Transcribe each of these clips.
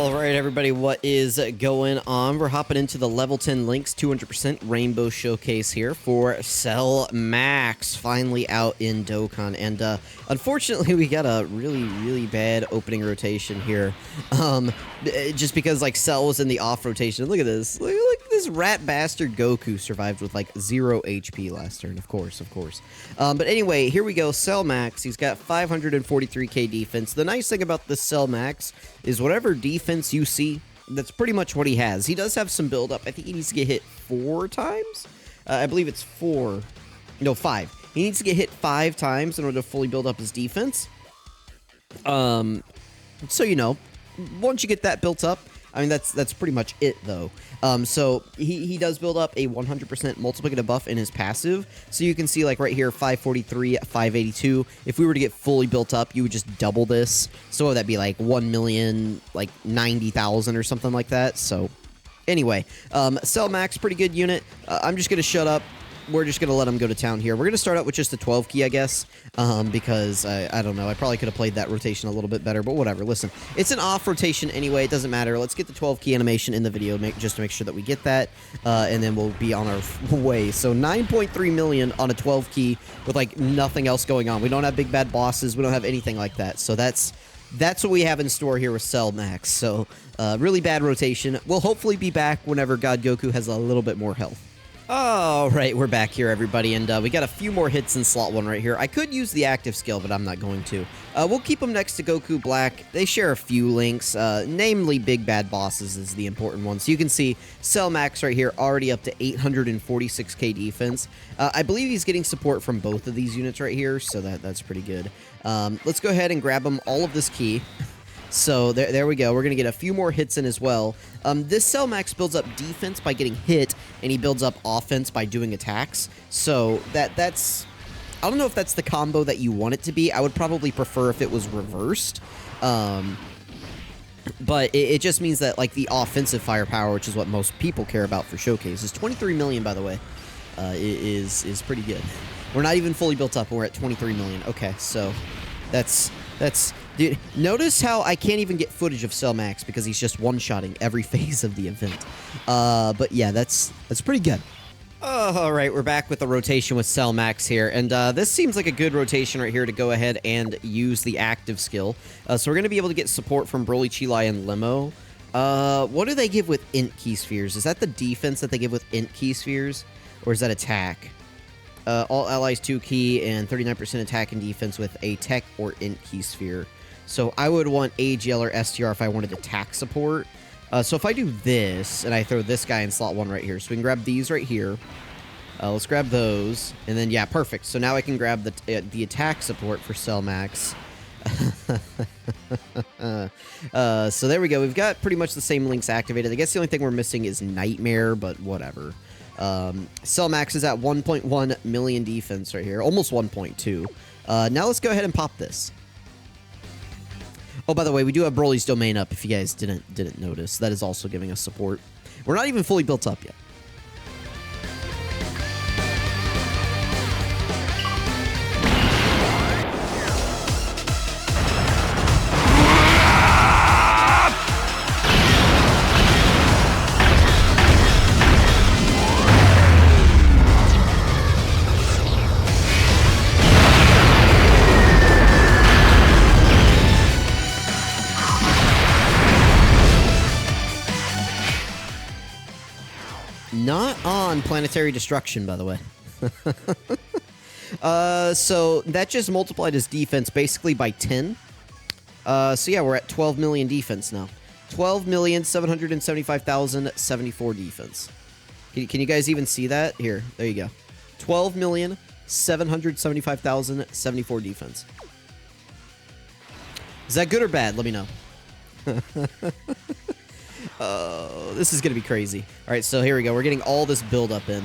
All right, everybody, what is going on? We're hopping into the level 10 links 200% rainbow showcase here for Cell Max, finally out in Dokkan. And unfortunately, we got a really bad opening rotation here. Just because like Cell was in the off rotation. Look at this. Look at this rat bastard Goku survived with like 0 HP last turn, of course. But anyway, here we go. Cell Max. He's got 543k defense. The nice thing about this Cell Max is whatever defense you see, that's pretty much what he has. He does have some build-up. I think he needs to get hit 4 times. I believe it's 4. No, 5. He needs to get hit 5 times in order to fully build up his defense. So, you know, once you get that built up, I mean, that's pretty much it, though. So he does build up a 100% multiplicative buff in his passive. So you can see, like, right here, 543, 582. If we were to get fully built up, you would just double this. So what would that be, like, 1,000,000, like, 90,000 or something like that? So, anyway, Cell Max, pretty good unit. I'm just going to shut up. We're just going to let him go to town here. We're going to start out with just the 12 key, I guess, because I don't know. I probably could have played that rotation a little bit better, but whatever. Listen, it's an off rotation anyway. It doesn't matter. Let's get the 12 key animation in the video just to make sure that we get that, and then we'll be on our way. So 9.3 million on a 12 key with, like, nothing else going on. We don't have big bad bosses. We don't have anything like that. So that's what we have in store here with Cell Max. So really bad rotation. We'll hopefully be back whenever God Goku has a little bit more health. All right, we're back here, everybody, and we got a few more hits in slot 1 right here. I could use the active skill, but I'm not going to. We'll keep them next to Goku Black. They share a few links, namely Big Bad Bosses is the important one. So you can see Cell Max right here, already up to 846k defense. I believe he's getting support from both of these units right here, so that's pretty good. Let's go ahead and grab him all of this key. So there we go. We're going to get a few more hits in as well. This Cell Max builds up defense by getting hit, and he builds up offense by doing attacks. So that's... I don't know if that's the combo that you want it to be. I would probably prefer if it was reversed. But it just means that, like, the offensive firepower, which is what most people care about for Showcase, is 23 million, by the way, is pretty good. We're not even fully built up, and we're at 23 million. Okay, so that's... Dude, notice how I can't even get footage of Cell Max because he's just one-shotting every phase of the event. But yeah, that's pretty good. All right, we're back with the rotation with Cell Max here, and this seems like a good rotation right here to go ahead and use the active skill. So we're going to be able to get support from Broly, Chilai, and Limo. What do they give with Int Key Spheres? Is that the defense that they give with Int Key Spheres, or is that attack? All allies 2 key and 39% attack and defense with a tech or Int Key Sphere. So I would want AGL or STR if I wanted attack support. So if I do this, and I throw this guy in slot 1 right here, so we can grab these right here. Let's grab those, and then, yeah, perfect. So now I can grab the attack support for Cell Max. So there we go. We've got pretty much the same links activated. I guess the only thing we're missing is Nightmare, but whatever. Cell Max is at 1.1 million defense right here, almost 1.2. Now let's go ahead and pop this. Oh, by the way, we do have Broly's domain up, if you guys didn't notice. That is also giving us support. We're not even fully built up yet. Not on Planetary Destruction, by the way. So that just multiplied his defense basically by 10. So yeah, we're at 12 million defense now. 12,775,074 defense. Can you guys even see that? Here, there you go. 12,775,074 defense. Is that good or bad? Let me know. Oh, this is going to be crazy. All right, so here we go. We're getting all this build-up in.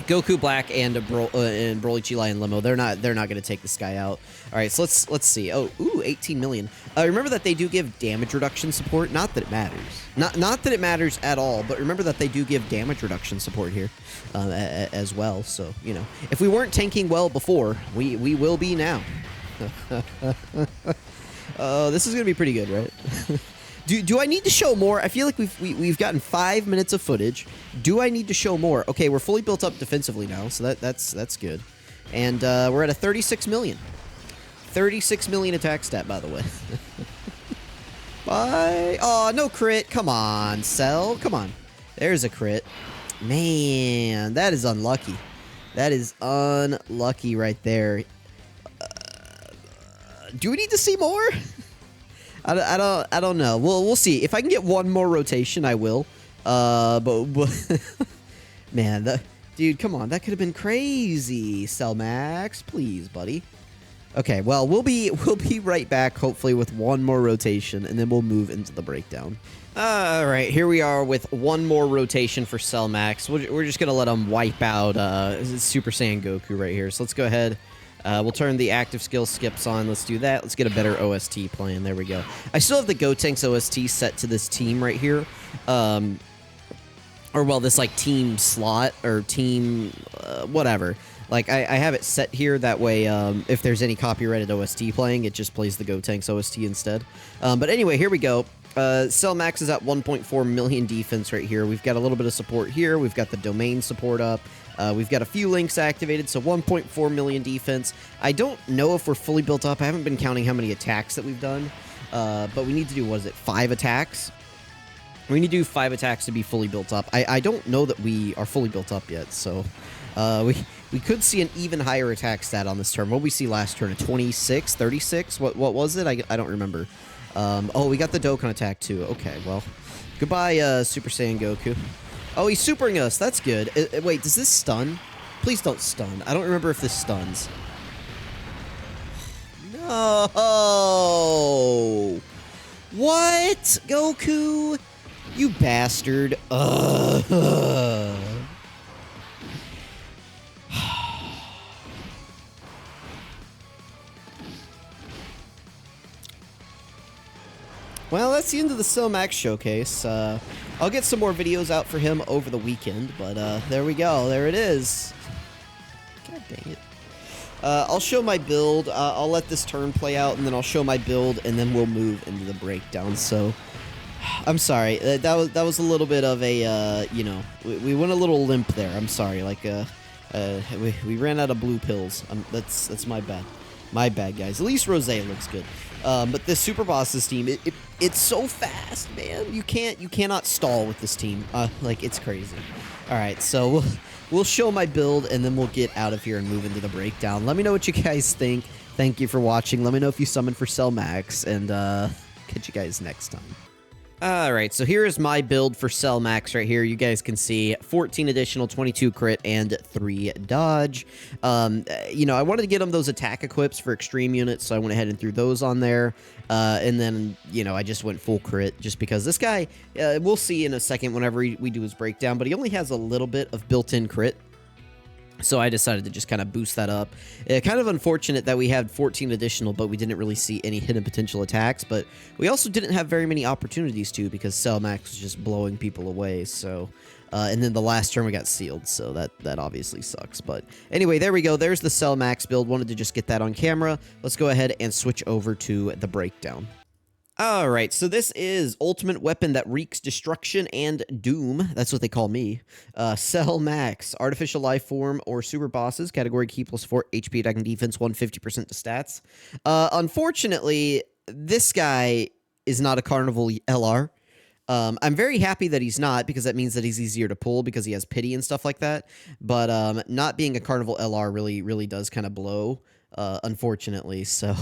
Goku Black and Broly, Chilai, and Limo. They're not going to take this guy out. All right, so let's see. Oh, ooh, 18 million. Remember that they do give damage reduction support. Not that it matters. Not that it matters at all. But remember that they do give damage reduction support here as well. So you know, if we weren't tanking well before, we will be now. This is gonna be pretty good, right? Do I need to show more? I feel like we've gotten 5 minutes of footage. Do I need to show more? Okay, we're fully built up defensively now, so that's good. And we're at a 36 million. 36 million attack stat, by the way. Bye. Oh, no crit. Come on, Cell. Come on. There's a crit. Man, that is unlucky. That is unlucky right there. Do we need to see more? I don't know. We'll see. If I can get one more rotation, I will. But man, dude, come on. That could have been crazy. Cell Max, please, buddy. Okay, well, we'll be right back, hopefully, with one more rotation, and then we'll move into the breakdown. All right, here we are with one more rotation for Cell Max. We're just gonna let him wipe out Super Saiyan Goku right here. So let's go ahead. We'll turn the active skill skips on. Let's do that. Let's get a better OST playing. There we go. I still have the Gotenks OST set to this team right here. Or, well, this, like, team slot or team whatever. Like, I have it set here. That way, if there's any copyrighted OST playing, it just plays the Gotenks OST instead. But anyway, here we go. Cell Max is at 1.4 million defense right here. We've got a little bit of support here. We've got the domain support up. We've got a few links activated, so 1.4 million defense. I don't know if we're fully built up. I haven't been counting how many attacks that we've done. But we need to do, what is it, 5 attacks? We need to do 5 attacks to be fully built up. I don't know that we are fully built up yet, so we could see an even higher attack stat on this turn. What did we see last turn? A 26, 36? What was it? I don't remember. Oh, we got the Dokkan attack too. Okay, well, goodbye, Super Saiyan Goku. Oh, he's supering us. That's good. Wait, does this stun? Please don't stun. I don't remember if this stuns. No! What? Goku? You bastard. Ugh. Well, that's the end of the Cell Max showcase. I'll get some more videos out for him over the weekend, but there we go. There it is. God dang it. I'll show my build. I'll let this turn play out, and then I'll show my build, and then we'll move into the breakdown. So, I'm sorry. That was a little bit of a, you know, we went a little limp there. I'm sorry. Like, we ran out of blue pills. That's my bad. My bad, guys. At least Rose looks good. But this Super Bosses team, it's so fast, man. You cannot stall with this team. Like, it's crazy. All right, so we'll show my build, and then we'll get out of here and move into the breakdown. Let me know what you guys think. Thank you for watching. Let me know if you summon for Cell Max, and catch you guys next time. Alright, so here is my build for Cell Max right here. You guys can see 14 additional, 22 crit, and 3 dodge. You know, I wanted to get him those attack equips for extreme units, so I went ahead and threw those on there. And then, you know, I just went full crit just because this guy, we'll see in a second whenever we do his breakdown, but he only has a little bit of built-in crit. So I decided to just kind of boost that up. Kind of unfortunate that we had 14 additional, but we didn't really see any hidden potential attacks. But we also didn't have very many opportunities to, because Cell Max was just blowing people away. So, and then the last turn we got sealed, so that obviously sucks. But anyway, there we go. There's the Cell Max build. Wanted to just get that on camera. Let's go ahead and switch over to the breakdown. Alright, so this is Ultimate Weapon that wreaks destruction and doom. That's what they call me. Cell Max, Artificial Life Form, or Super Bosses, category key +4, HP attacking defense, 150% to stats. Unfortunately, this guy is not a Carnival LR. I'm very happy that he's not, because that means that he's easier to pull because he has pity and stuff like that. But not being a Carnival LR really does kind of blow. Unfortunately, so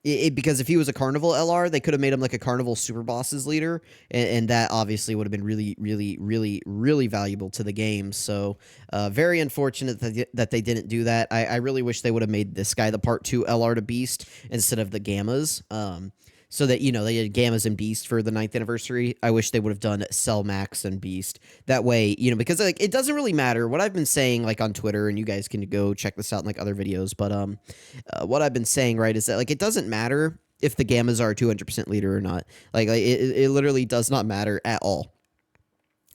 because if he was a Carnival LR, they could have made him like a Carnival Super Bosses leader, and that obviously would have been really valuable to the game. So very unfortunate that they didn't do that. I really wish they would have made this guy the Part 2 LR to Beast instead of the Gammas. So that, you know, they did Gammas and Beast for the 9th anniversary. I wish they would have done Cell Max and Beast. That way, you know, because like it doesn't really matter what I've been saying like on Twitter, and you guys can go check this out in like other videos. But what I've been saying, right, is that like it doesn't matter if the Gammas are a 200% leader or not. Like it literally does not matter at all.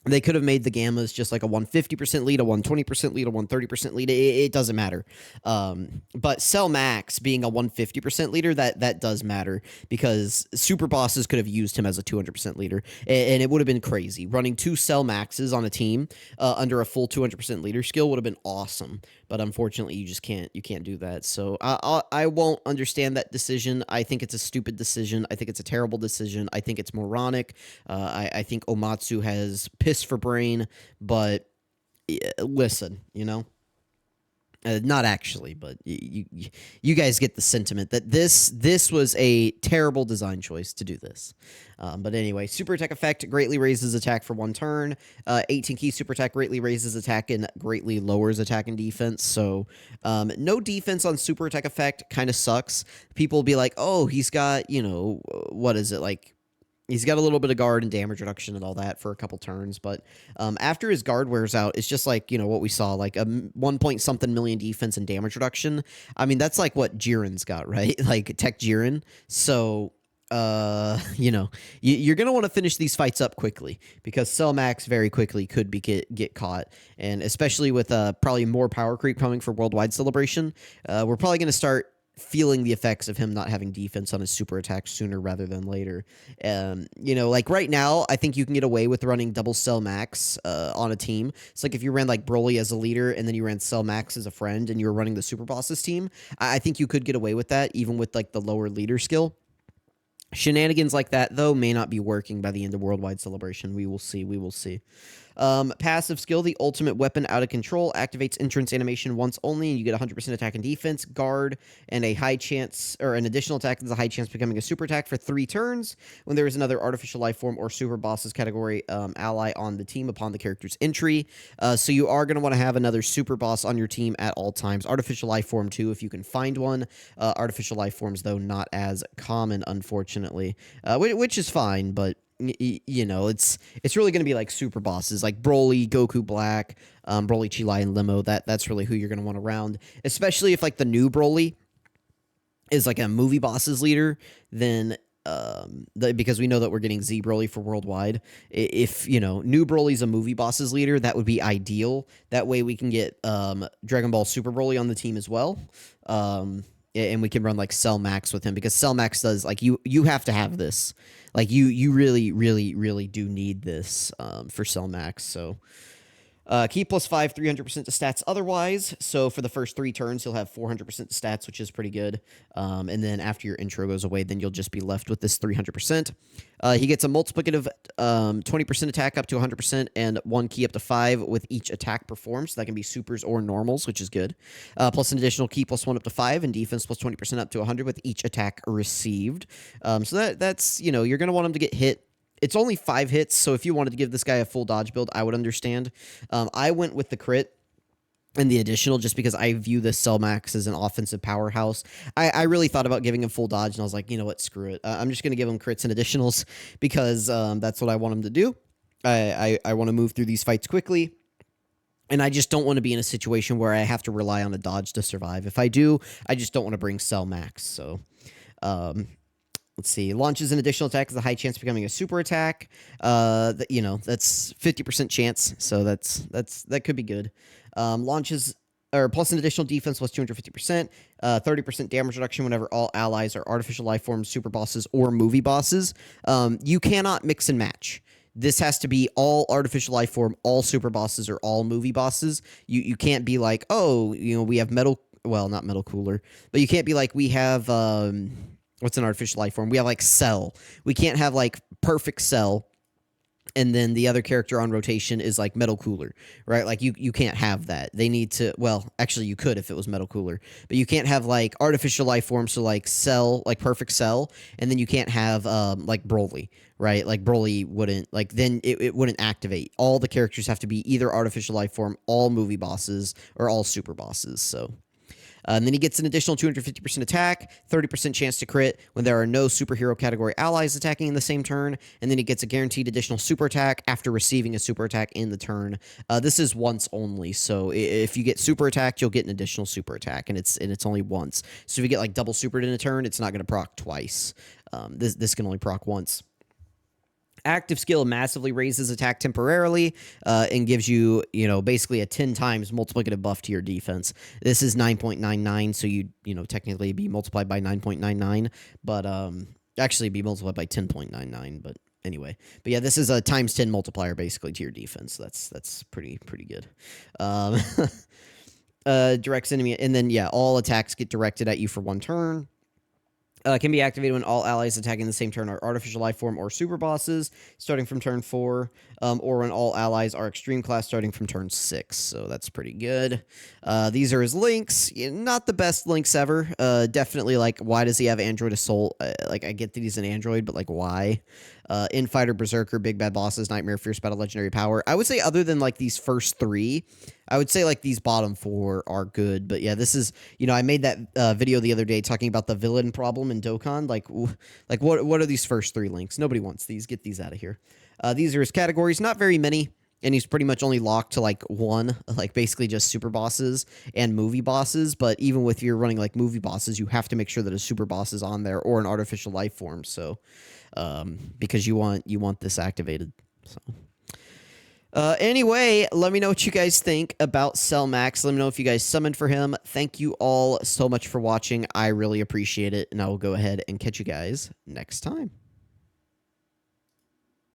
They could have made the gammas just like a 150% lead, a 120% lead, a 130% lead. It doesn't matter. But Cell Max being a 150% leader, that does matter because super bosses could have used him as a 200% leader, and it would have been crazy. Running two Cell Maxes on a team under a full 200% leader skill would have been awesome. But unfortunately, you can't do that. So I won't understand that decision. I think it's a stupid decision. I think it's a terrible decision. I think it's moronic. I think Omatsu has piss for brain, but listen, not actually, but you guys get the sentiment that this was a terrible design choice to do this. But anyway, super attack effect greatly raises attack for 1 turn. 18 key super attack greatly raises attack and greatly lowers attack and defense. So no defense on super attack effect kind of sucks. People will be like, oh, he's got, what is it, like, he's got a little bit of guard and damage reduction and all that for a couple turns, but after his guard wears out, it's just like, what we saw, like a 1 point something million defense and damage reduction. I mean, that's like what Jiren's got, right? Like Tech Jiren. So, you're going to want to finish these fights up quickly because Cell Max very quickly could get caught. And especially with probably more power creep coming for Worldwide Celebration, we're probably going to start feeling the effects of him not having defense on his super attack sooner rather than later. Like right now, I think you can get away with running double Cell Max on a team. It's like if you ran like Broly as a leader and then you ran Cell Max as a friend and you were running the Super Bosses team, I think you could get away with that even with like the lower leader skill. Shenanigans like that, though, may not be working by the end of Worldwide Celebration. We will see. We will see. Passive skill, the ultimate weapon out of control, activates entrance animation once only, and you get 100% attack and defense, guard, and a high chance, or an additional attack that's a high chance becoming a super attack for 3 turns when there is another artificial life form or super bosses category ally on the team upon the character's entry. So you are going to want to have another super boss on your team at all times. Artificial life form, too, if you can find one. Artificial life forms, though, not as common, unfortunately, which is fine, but it's really going to be like super bosses like Broly, Goku Black, Broly, Chilai, and Limo. That's really who you're going to want around, especially if like the new Broly is like a movie bosses leader, then because we know that we're getting Z Broly for Worldwide. If new Broly's a movie bosses leader, that would be ideal. That way we can get Dragon Ball Super Broly on the team as well. And we can run like Cell Max with him because Cell Max does like you have to have this. Like you really, really, really do need this for Cell Max. So key plus 5, 300% to stats otherwise. So for the first 3 turns, you'll have 400% to stats, which is pretty good. And then after your intro goes away, then you'll just be left with this 300%. He gets a multiplicative 20% attack up to 100% and 1 key up to 5 with each attack performed. So that can be supers or normals, which is good. Plus an additional key plus 1 up to 5 and defense plus 20% up to 100 with each attack received. So that's you're going to want him to get hit. It's only 5 hits, so if you wanted to give this guy a full dodge build, I would understand. I went with the crit and the additional just because I view this Cell Max as an offensive powerhouse. I really thought about giving him full dodge, and I was like, you know what, screw it. I'm just going to give him crits and additionals because that's what I want him to do. I want to move through these fights quickly. And I just don't want to be in a situation where I have to rely on a dodge to survive. If I do, I just don't want to bring Cell Max. So, let's see. Launches an additional attack with a high chance of becoming a super attack. That's 50% chance, so that could be good. Launches or plus an additional defense plus 250%, 30% damage reduction whenever all allies are artificial life forms, super bosses, or movie bosses. You cannot mix and match. This has to be all artificial life form, all super bosses, or all movie bosses. You can't be like, oh, we have not metal cooler, but you can't be like, we have what's an artificial life form? We have like Cell. We can't have like perfect Cell and then the other character on rotation is like Metal Cooler, right? Like you can't have that. They need to, well, actually you could if it was Metal Cooler, but you can't have like artificial life forms, so like Cell, like perfect Cell, and then you can't have like Broly, right? Like Broly wouldn't, like then it wouldn't activate. All the characters have to be either artificial life form, all movie bosses, or all super bosses, so... and then he gets an additional 250% attack, 30% chance to crit when there are no superhero category allies attacking in the same turn, and then he gets a guaranteed additional super attack after receiving a super attack in the turn. This is once only, so if you get super attacked, you'll get an additional super attack, and it's only once. So if you get like double supered in a turn, it's not going to proc twice. This can only proc once. Active skill massively raises attack temporarily and gives you, basically a 10 times multiplicative buff to your defense. This is 9.99, so technically be multiplied by 9.99, but actually be multiplied by 10.99, but anyway. But yeah, this is a times 10 multiplier basically to your defense. That's pretty good. Directs enemy, and then yeah, all attacks get directed at you for 1 turn. Can be activated when all allies attacking the same turn are artificial life form or super bosses, starting from turn 4, or when all allies are extreme class, starting from turn 6. So that's pretty good. These are his links. Not the best links ever. Definitely, like, why does he have Android Assault? Like, I get that he's an android, but, like, why? Infighter, Berserker, Big Bad Bosses, Nightmare, Fierce Battle, Legendary Power. I would say other than, like, these first 3, I would say, like, these bottom 4 are good. But, yeah, this is, I made that video the other day talking about the villain problem in Dokkan. Like what are these first 3 links? Nobody wants these. Get these out of here. These are his categories. Not very many. And he's pretty much only locked to, like, 1, like, basically just super bosses and movie bosses. But even with you're running, like, movie bosses, you have to make sure that a super boss is on there or an artificial life form. So, because you want this activated. So, anyway, let me know what you guys think about Cell Max. Let me know if you guys summoned for him. Thank you all so much for watching. I really appreciate it. And I will go ahead and catch you guys next time.